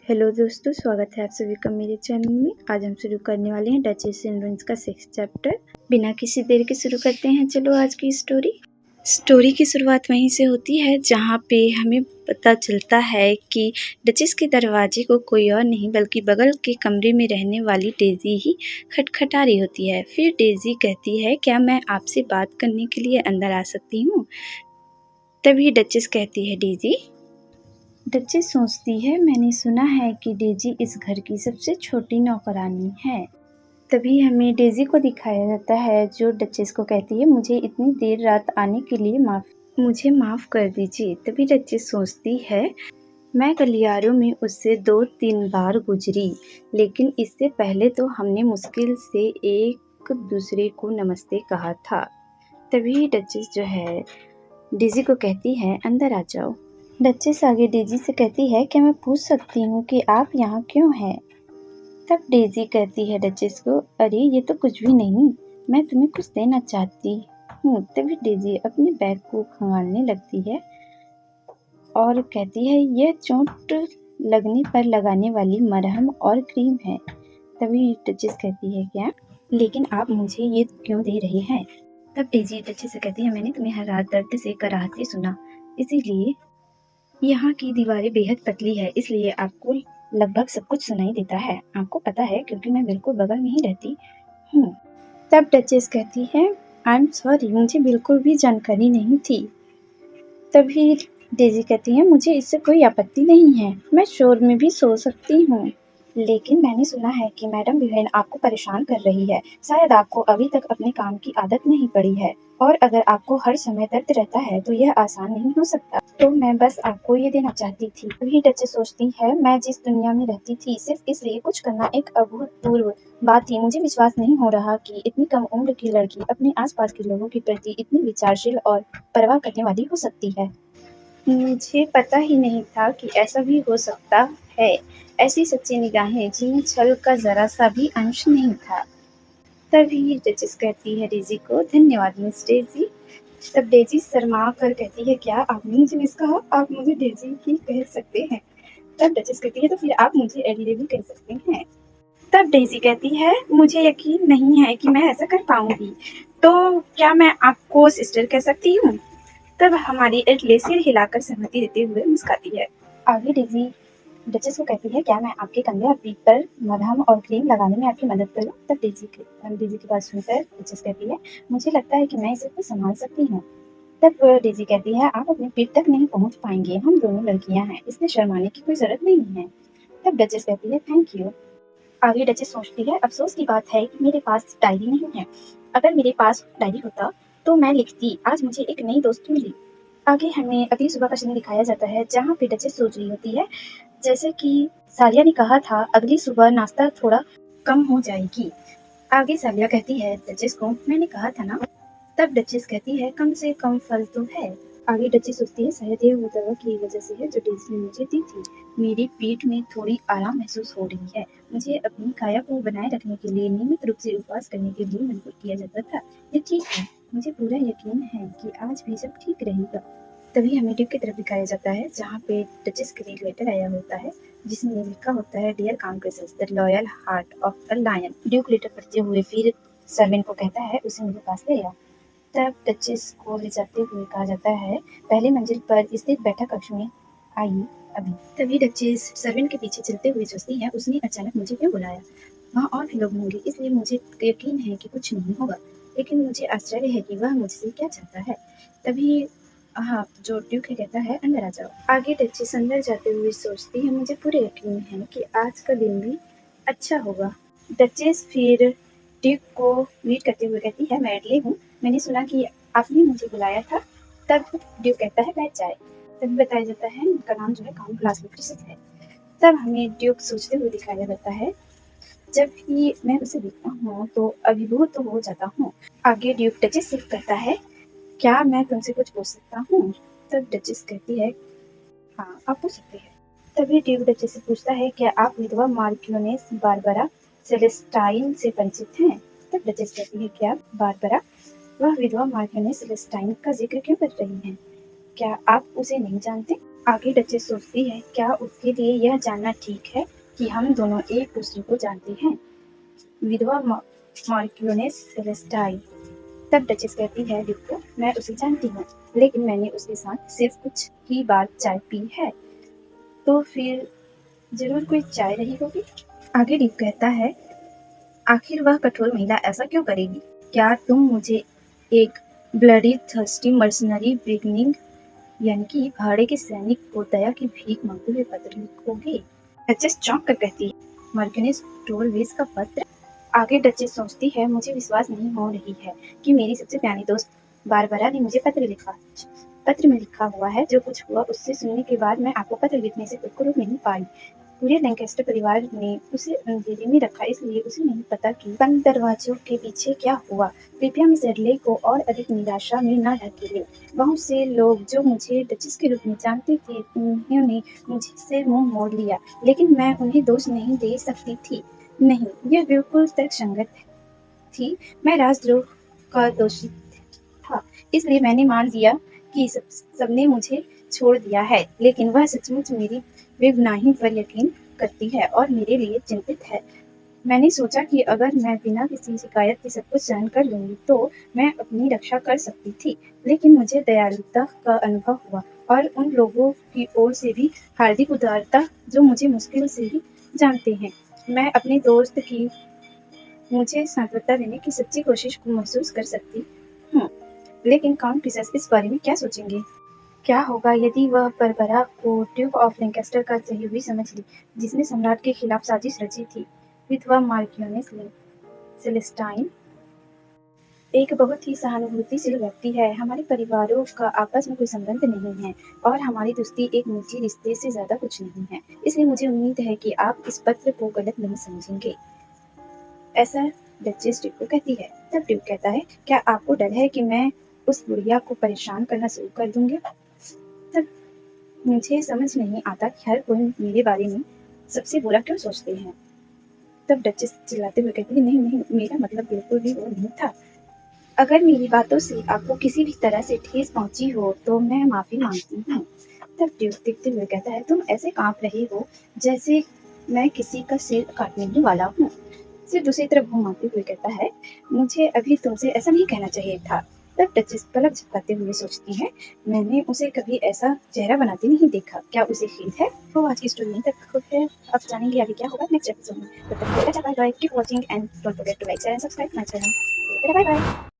Hello दोस्तों, स्वागत है आप सभी का मेरे चैनल में। आज हम शुरू करने वाले हैं डचेस एंड रूइंस का 6th चैप्टर। बिना किसी देर के शुरू करते हैं। चलो आज की स्टोरी की शुरुआत वहीं से होती है जहाँ पे हमें पता चलता है कि डचेस के दरवाजे को कोई और नहीं बल्कि बगल के कमरे में रहने वाली डेजी ही खटखटा रही होती है। फिर डेजी कहती है, क्या मैं आपसे बात करने के लिए अंदर आ सकती हूँ? तभी डचेस कहती है, डेजी। डचेस सोचती है, मैंने सुना है कि डेजी इस घर की सबसे छोटी नौकरानी है। तभी हमें डेजी को दिखाया जाता है जो डचेस को कहती है, मुझे इतनी देर रात आने के लिए मुझे माफ़ कर दीजिए। तभी डचेस सोचती है, मैं गलियारों में उससे 2-3 बार गुजरी, लेकिन इससे पहले तो हमने मुश्किल से एक दूसरे को नमस्ते कहा था। तभी डचेस जो है डेजी को कहती है, अंदर आ जाओ। डचेस आगे डेजी से कहती है, क्या मैं पूछ सकती हूँ कि आप यहाँ क्यों हैं? तब डेजी कहती है डचेस को, अरे ये तो कुछ भी नहीं, मैं तुम्हें कुछ देना चाहती हूँ। तभी डेजी अपने बैग को खंगालने लगती है और कहती है, यह चोट लगने पर लगाने वाली मरहम और क्रीम है। तभी डचेस कहती है, क्या? लेकिन आप मुझे ये क्यों दे रहे हैं? तब डेजी डचेस से कहती है, मैंने तुम्हें हर रात दर्द से कराहते सुना, इसीलिए यहाँ की दीवारें बेहद पतली है, इसलिए आपको लगभग सब कुछ सुनाई देता है। आपको पता है क्योंकि मैं बिल्कुल बगल में ही रहती हूँ। तब डचेस कहती है, आई एम सॉरी, मुझे बिल्कुल भी जानकारी नहीं थी। तभी डेजी कहती है, मुझे इससे कोई आपत्ति नहीं है, मैं शोर में भी सो सकती हूँ। लेकिन मैंने सुना है कि मैडम विवेन आपको परेशान कर रही है। शायद आपको अभी तक अपने काम की आदत नहीं पड़ी है, और अगर आपको हर समय दर्द रहता है तो यह आसान नहीं हो सकता। तो मैं बस आपको ये देना चाहती थी। तभी डचेस सोचती है, मैं जिस दुनिया में रहती थी सिर्फ इसलिए कुछ करना एक अभूतपूर्व बात थी। मुझे विश्वास नहीं हो रहा कि इतनी कम उम्र की लड़की अपने आसपास के लोगों के प्रति इतनी विचारशील और परवाह करने वाली हो सकती है। मुझे पता ही नहीं था कि ऐसा भी हो सकता है। ऐसी सच्ची निगाहें जिनमें छल का जरा सा भी अंश नहीं था। तभी डचेस कहती है डेजी को, धन्यवाद मिस डेजी। तब डेजी शर्मा कर कहती है, क्या आपने मुझे मिस कहा? आप मुझे डेजी ही कह सकते हैं। तब डचेस कहती है, तो फिर आप मुझे एडिले भी कह सकते हैं। तब डेजी कहती है, मुझे यकीन नहीं है कि मैं ऐसा कर पाऊंगी, तो क्या मैं आपको सिस्टर कह सकती हूँ? तब हमारी एडले सिर हिलाकर सहमति देते हुए मुस्काती है। आगे डेजी डचेस को कहती है, क्या मैं आपके कंधे और पीठ पर मरहम और क्रीम लगाने में आपकी मदद करूं? तब डेजी की बात सुनकर डचेस कहती है, मुझे लगता है कि मैं इसे खुद संभाल सकती हूँ। तब डेजी कहती है, आप अपनी पीठ तक नहीं पहुँच पाएंगे, हम दोनों लड़कियां हैं, इसलिए शर्माने की कोई जरूरत नहीं है। तब डचेस कहती है, थैंक यू। आगे डचेस सोचती है, अफसोस की बात है कि मेरे पास डायरी नहीं है। अगर मेरे पास डायरी होता तो मैं लिखती, आज मुझे एक नई दोस्त मिली। आगे हमें अगली सुबह का सीन दिखाया जाता है जहाँ पे डचेस सोच रही होती है, जैसे कि सालिया ने कहा था, अगली सुबह नाश्ता थोड़ा कम हो जाएगी। आगे सालिया कहती है डचेस को, मैंने कहा था ना। तब डचेस कहती है, कम से कम फल तो है। आगे डचेस सोचती है, शायद ये वो दवा की वजह से है जो डेजी ने मुझे दी थी। मेरी पीठ में थोड़ी आराम महसूस हो रही है। मुझे अपनी काया को बनाए रखने के लिए नियमित रूप से उपवास करने के लिए मजबूर किया जाता था। ये ठीक है, मुझे पूरा यकीन है कि आज भी सब ठीक रहेगा। तभी हमें ड्यूक की तरफ दिखाया जाता है जहाँ पे डचेस के लिए लेटर आया होता है जिसमें लिखा होता है, dear countess, the loyal heart of the lion. Duke letter पढ़ते हुए फिर सर्वेंट को कहता है, उसे मेरे पास ले आ। तब डचेस को ले जाते हुए कहा जाता है, पहली मंजिल पर स्थित बैठक कक्ष में आइए अभी। तभी डचेस सर्वेंट के पीछे चलते हुए सोचती है, उसने अचानक मुझे क्यों बुलाया? वहाँ और भी लोग होंगे, इसलिए मुझे यकीन है कि कुछ नहीं होगा, लेकिन मुझे आश्चर्य है कि वह मुझसे क्या चाहता है। तभी हाँ, जो ड्यूक कहता है, अंदर आ जाओ। आगे डचेस अंदर जाते हुए सोचती है, मुझे पूरे यकीन है कि आज का दिन भी अच्छा होगा। डचेस फिर ड्यूक को मीट करते हुए कहती है, मैं एडले हूँ, मैंने सुना कि आपने मुझे बुलाया था। तब ड्यूक कहता है, बैठ जाए। तभी बताया जाता है उनका नाम जो है काउंट ग्लासलिफ्टिस है। तब हमें ड्यूक सोचते हुए दिखाया जाता है, जब भी मैं उसे देखता हूँ तो अभिभूत तो हो जाता हूँ। आगे ड्यूक डचेस से कहता है, क्या मैं तुमसे कुछ पूछ सकता हूँ? तब डचेस कहती है, हाँ आप पूछ सकते हैं। तभी ड्यूक डचेस से पूछता है, क्या आप विधवा मार्क्यूनेस बारबरा सेलेस्टाइन से परिचित हैं? तब डचेस कहती है, क्या बारबरा? वह विधवा मार्क्यूनेस सेलेस्टाइन का जिक्र क्यों कर रही हैं? क्या आप उसे नहीं जानते? आगे डचेस सोचती है क्या उसके लिए यह जानना ठीक है कि हम दोनों एक दूसरे को जानते हैं। विधवा मार्क्यूनेस सेलेस्टाइन। तब डचेस कहती है ड्यूक को, मैं उसे जानती हूँ, लेकिन मैंने उसके साथ सिर्फ कुछ ही बार चाय पी है, तो फिर जरूर कोई चाय रही होगी। आगे ड्यूक कहता है, आखिर वह कठोर महिला ऐसा क्यों करेगी? क्या तुम मुझे एक ब्लडी थर्स्टी मर्सनरी बिगनिंग यानी कि भाड़े के सैनिक को दया की भीख मांगते हुए पत्र लिखोगे? डचेस चौंक कर कहती है, मार्क्यूनेस टोलवेज का पत्र? आगे डचेस सोचती है, मुझे विश्वास नहीं हो रही है कि मेरी सबसे प्यारी दोस्त बारबरा ने मुझे पत्र लिखा। पत्र में लिखा हुआ है, जो कुछ हुआ उससे सुनने के बाद मैं आपको पत्र लिखने से खुद को रोक नहीं पाई। पूरे लैंकेस्टर परिवार ने उसे अंधेरे में रखा, इसलिए उसे नहीं पता कि बंद दरवाजों के पीछे क्या हुआ। कृपया मिस एडले को और अधिक निराशा में न ढकेलें। बहुत से लोग जो मुझे डचेस के रूप में जानते थे, उन्होंने मुझसे मुंह मोड़ लिया, लेकिन मैं उन्हें दोष नहीं दे सकती थी। नहीं, यह बिल्कुल तर्कसंगत थी। मैं राजद्रोह का दोषी था, इसलिए मैंने मान लिया कि सबने मुझे छोड़ दिया है, लेकिन वह सचमुच मेरी बेगुनाही पर यकीन करती है और मेरे लिए चिंतित है। मैंने सोचा कि अगर मैं बिना किसी शिकायत के सब कुछ सहन कर लूंगी तो मैं अपनी रक्षा कर सकती थी, लेकिन मुझे दयालुता का अनुभव हुआ और उन लोगों की ओर से भी हार्दिक उदारता जो मुझे मुश्किल से ही जानते हैं। मैं अपने दोस्त की मुझे सांत्वना देने की सच्ची कोशिश को महसूस कर सकती हूँ, लेकिन काउंट पिसस इस बारे में क्या सोचेंगे? क्या होगा यदि वह बारबरा को ड्यूक ऑफ लैंकेस्टर का सहयोगी समझ ले, जिसने सम्राट के खिलाफ साजिश रची थी? विधवा मार्क्यूनेस सेलेस्टाइन एक बहुत ही सहानुभूतिशील व्यक्ति है। हमारे परिवारों का आपस में कोई संबंध नहीं है और हमारी दोस्ती एक निजी रिश्ते से ज्यादा कुछ नहीं है, इसलिए मुझे उम्मीद है कि आप इस पत्र को गलत नहीं समझेंगे, ऐसा डचेस ड्यूक को कहती है। तब ड्यूक कहता है, क्या आपको डर है कि मैं उस बुढ़िया को परेशान करना शुरू कर दूंगी? तब मुझे समझ नहीं आता कि हर कोई मेरे बारे में सबसे बुरा क्यों सोचते हैं। तब डचेस चिल्लाते हुए कहती है, नहीं नहीं, मेरा मतलब बिल्कुल भी वो नहीं था। अगर मेरी बातों से आपको किसी भी तरह से ठेस पहुंची हो तो मैं माफी मांगती हूँ। तब ड्यूक देखते हुए कहता है, तुम ऐसे कांप रहे हो जैसे मैं किसी का सिर काटने वाला हूँ। सिर दूसरी तरफ घुमाते हुए कहता है, मुझे अभी तुमसे ऐसा नहीं कहना चाहिए था। तब डचेस पलक झपकाते हुए सोचती है, मैंने उसे कभी ऐसा चेहरा बनाते नहीं देखा, क्या उसे खेद है? तो आज की स्टोरी यहीं तक होती है। अब जानेंगे आगे क्या होगा नेक्स्ट एपिसोड में। तब तक bye bye, keep watching and don't forget to like share and subscribe my channel. Bye bye.